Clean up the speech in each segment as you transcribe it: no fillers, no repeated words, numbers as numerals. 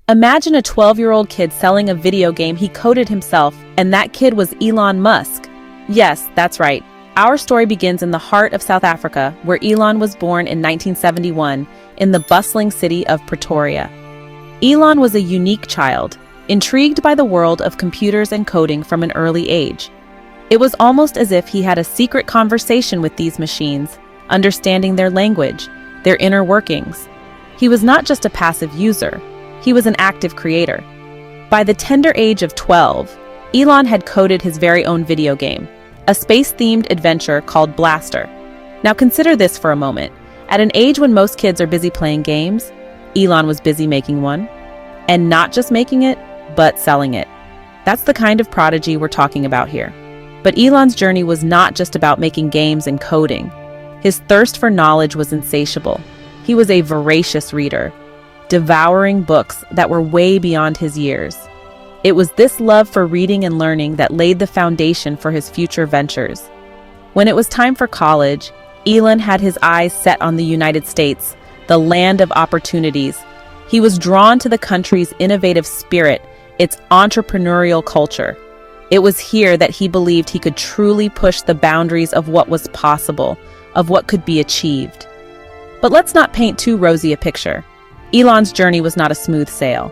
Imagine a 12-year-old kid selling a video game he coded himself, and that kid was Elon Musk. Yes, that's right. Our story begins in the heart of South Africa, where Elon was born in 1971 in the bustling city of Pretoria. Elon was a unique child, intrigued by the world of computers and coding from an early age. It was almost as if he had a secret conversation with these machines, understanding their language, their inner workings. He was not just a passive user, he was an active creator. By the tender age of 12, Elon had coded his very own video game, a space-themed adventure called Blaster. Now consider this for a moment. At an age when most kids are busy playing games, Elon was busy making one. And not just making it, but selling it. That's the kind of prodigy we're talking about here. But Elon's journey was not just about making games and coding. His thirst for knowledge was insatiable. He was a voracious reader, devouring books that were way beyond his years. It was this love for reading and learning that laid the foundation for his future ventures. When it was time for college, Elon had his eyes set on the United States, the land of opportunities. He was drawn to the country's innovative spirit, its entrepreneurial culture. It was here that he believed he could truly push the boundaries of what was possible, of what could be achieved. But let's not paint too rosy a picture. Elon's journey was not a smooth sail.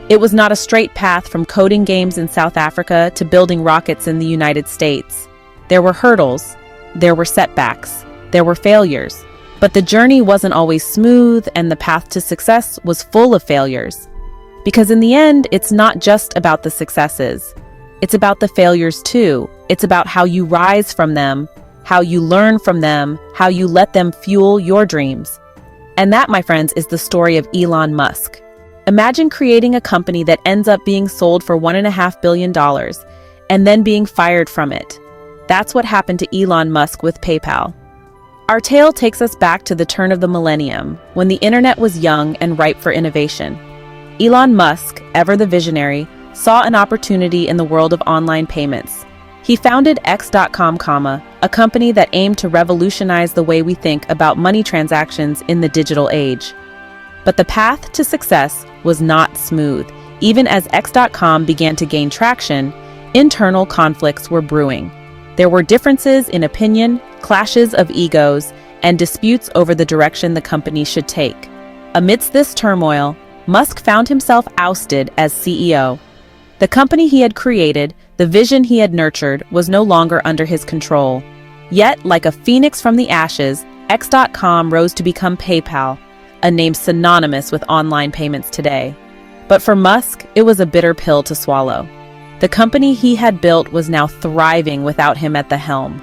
It was not a straight path from coding games in South Africa to building rockets in the United States. There were hurdles, there were setbacks, there were failures. But the journey wasn't always smooth, and the path to success was full of failures. Because in the end, it's not just about the successes. It's about the failures too. It's about how you rise from them, how you learn from them, how you let them fuel your dreams. And that, my friends, is the story of Elon Musk. Imagine creating a company that ends up being sold for $1.5 billion and then being fired from it. That's what happened to Elon Musk with PayPal. Our tale takes us back to the turn of the millennium, when the internet was young and ripe for innovation. Elon Musk, ever the visionary, saw an opportunity in the world of online payments. He founded X.com, a company that aimed to revolutionize the way we think about money transactions in the digital age. But the path to success was not smooth. Even as X.com began to gain traction, internal conflicts were brewing. There were differences in opinion, clashes of egos, and disputes over the direction the company should take. Amidst this turmoil, Musk found himself ousted as CEO. The company he had created, the vision he had nurtured, was no longer under his control. Yet, like a phoenix from the ashes, X.com rose to become PayPal, a name synonymous with online payments today. But for Musk, it was a bitter pill to swallow. The company he had built was now thriving without him at the helm.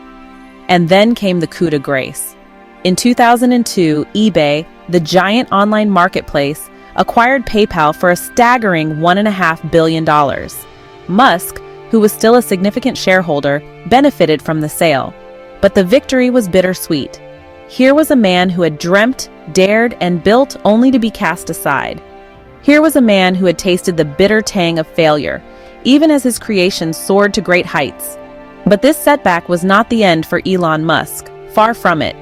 And then came the coup de grace. In 2002, eBay, the giant online marketplace, acquired PayPal for a staggering $1.5 billion. Musk, who was still a significant shareholder, benefited from the sale. But the victory was bittersweet. Here was a man who had dreamt, dared, and built only to be cast aside. Here was a man who had tasted the bitter tang of failure, even as his creations soared to great heights. But this setback was not the end for Elon Musk, far from it.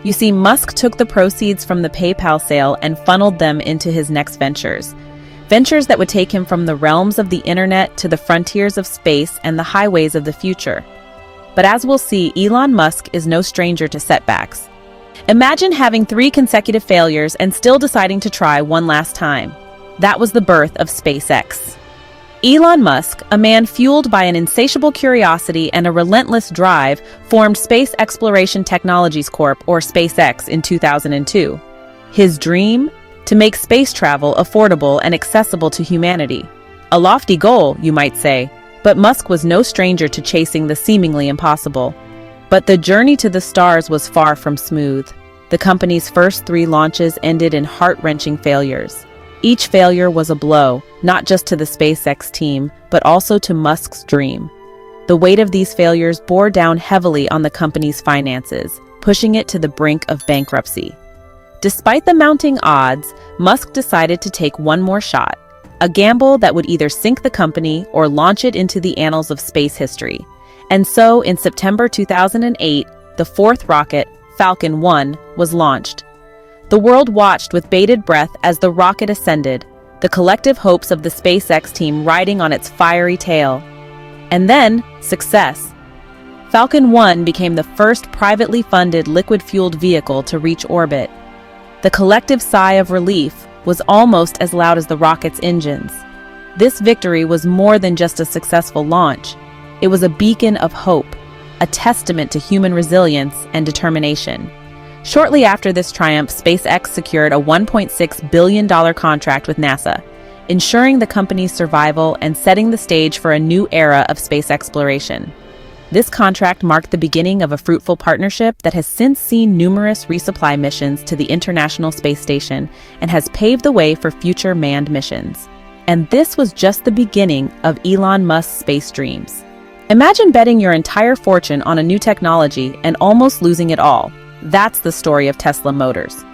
You see, Musk took the proceeds from the PayPal sale and funneled them into his next ventures. Ventures that would take him from the realms of the internet to the frontiers of space and the highways of the future. But as we'll see, Elon Musk is no stranger to setbacks. Imagine having 3 consecutive failures and still deciding to try one last time. That was the birth of SpaceX. Elon Musk, a man fueled by an insatiable curiosity and a relentless drive, formed Space Exploration Technologies Corp., or SpaceX, in 2002. His dream? To make space travel affordable and accessible to humanity. A lofty goal, you might say, but Musk was no stranger to chasing the seemingly impossible. But the journey to the stars was far from smooth. The company's first 3 launches ended in heart-wrenching failures. Each failure was a blow, not just to the SpaceX team, but also to Musk's dream. The weight of these failures bore down heavily on the company's finances, pushing it to the brink of bankruptcy. Despite the mounting odds, Musk decided to take one more shot, a gamble that would either sink the company or launch it into the annals of space history. And so, in September 2008, the 4th rocket, Falcon 1, was launched. The world watched with bated breath as the rocket ascended, the collective hopes of the SpaceX team riding on its fiery tail. And then, success. Falcon 1 became the first privately funded liquid-fueled vehicle to reach orbit. The collective sigh of relief was almost as loud as the rocket's engines. This victory was more than just a successful launch. It was a beacon of hope, a testament to human resilience and determination. Shortly after this triumph, SpaceX secured a $1.6 billion contract with NASA, ensuring the company's survival and setting the stage for a new era of space exploration. This contract marked the beginning of a fruitful partnership that has since seen numerous resupply missions to the International Space Station and has paved the way for future manned missions. And this was just the beginning of Elon Musk's space dreams. Imagine betting your entire fortune on a new technology and almost losing it all. That's the story of Tesla Motors.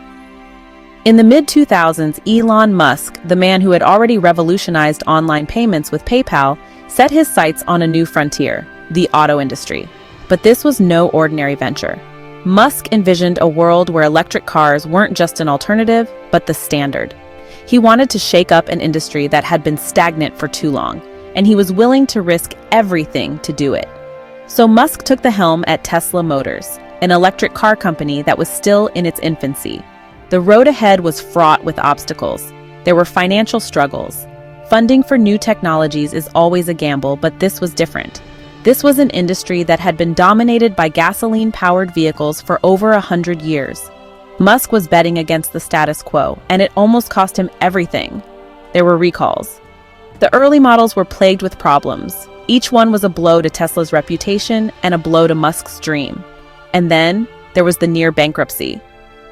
In the mid-2000s, Elon Musk, the man who had already revolutionized online payments with PayPal, set his sights on a new frontier, the auto industry. But this was no ordinary venture. Musk envisioned a world where electric cars weren't just an alternative, but the standard. He wanted to shake up an industry that had been stagnant for too long, and he was willing to risk everything to do it. So Musk took the helm at Tesla Motors, an electric car company that was still in its infancy. The road ahead was fraught with obstacles. There were financial struggles. Funding for new technologies is always a gamble, but this was different. This was an industry that had been dominated by gasoline-powered vehicles for over 100 years. Musk was betting against the status quo, and it almost cost him everything. There were recalls. The early models were plagued with problems. Each one was a blow to Tesla's reputation and a blow to Musk's dream. And then there was the near bankruptcy.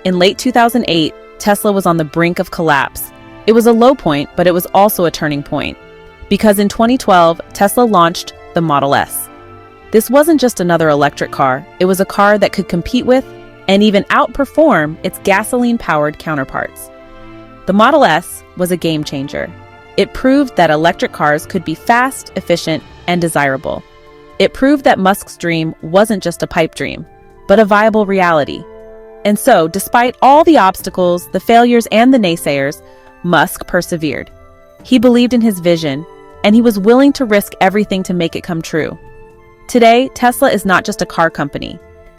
In late 2008, Tesla was on the brink of collapse. It was a low point, but it was also a turning point. Because in 2012, Tesla launched the Model S. This wasn't just another electric car. It was a car that could compete with and even outperform its gasoline-powered counterparts. The Model S was a game changer. It proved that electric cars could be fast, efficient, and desirable. It proved that Musk's dream wasn't just a pipe dream, but a viable reality. And so, despite all the obstacles, the failures, and the naysayers, Musk persevered. He believed in his vision, and he was willing to risk everything to make it come true. Today, Tesla is not just a car company.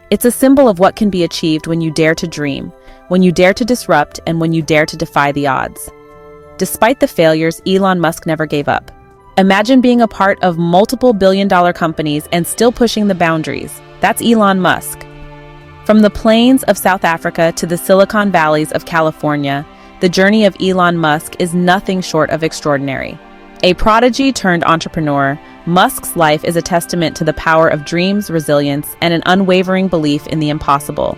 It's a symbol of what can be achieved when you dare to dream, when you dare to disrupt, and when you dare to defy the odds. Despite the failures, Elon Musk never gave up. Imagine being a part of multiple billion-dollar companies and still pushing the boundaries. That's Elon Musk. From the plains of South Africa to the Silicon Valleys of California, the journey of Elon Musk is nothing short of extraordinary. A prodigy turned entrepreneur, Musk's life is a testament to the power of dreams, resilience, and an unwavering belief in the impossible.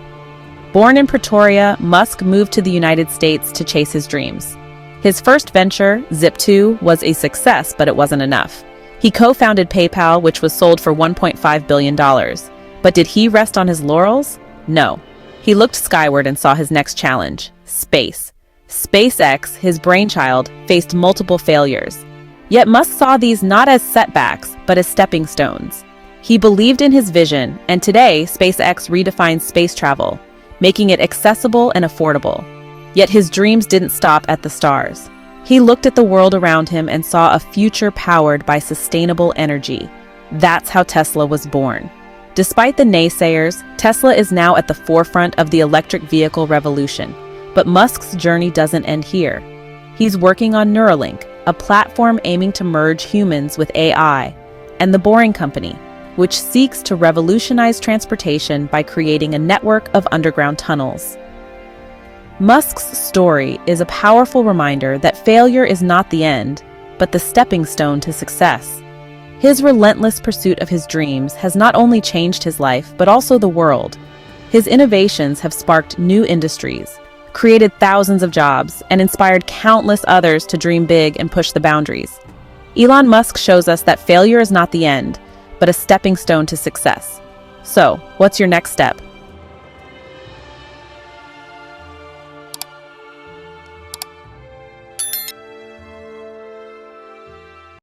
Born in Pretoria, Musk moved to the United States to chase his dreams. His first venture, Zip2, was a success, but it wasn't enough. He co-founded PayPal, which was sold for $1.5 billion. But did he rest on his laurels? No. He looked skyward and saw his next challenge, space. SpaceX, his brainchild, faced multiple failures. Yet Musk saw these not as setbacks, but as stepping stones. He believed in his vision, and today SpaceX redefines space travel, making it accessible and affordable. Yet his dreams didn't stop at the stars. He looked at the world around him and saw a future powered by sustainable energy. That's how Tesla was born. Despite the naysayers, Tesla is now at the forefront of the electric vehicle revolution. But Musk's journey doesn't end here. He's working on Neuralink, a platform aiming to merge humans with AI, and The Boring Company, which seeks to revolutionize transportation by creating a network of underground tunnels. Musk's story is a powerful reminder that failure is not the end, but the stepping stone to success. His relentless pursuit of his dreams has not only changed his life, but also the world. His innovations have sparked new industries, created thousands of jobs, and inspired countless others to dream big and push the boundaries. Elon Musk shows us that failure is not the end, but a stepping stone to success. So, what's your next step?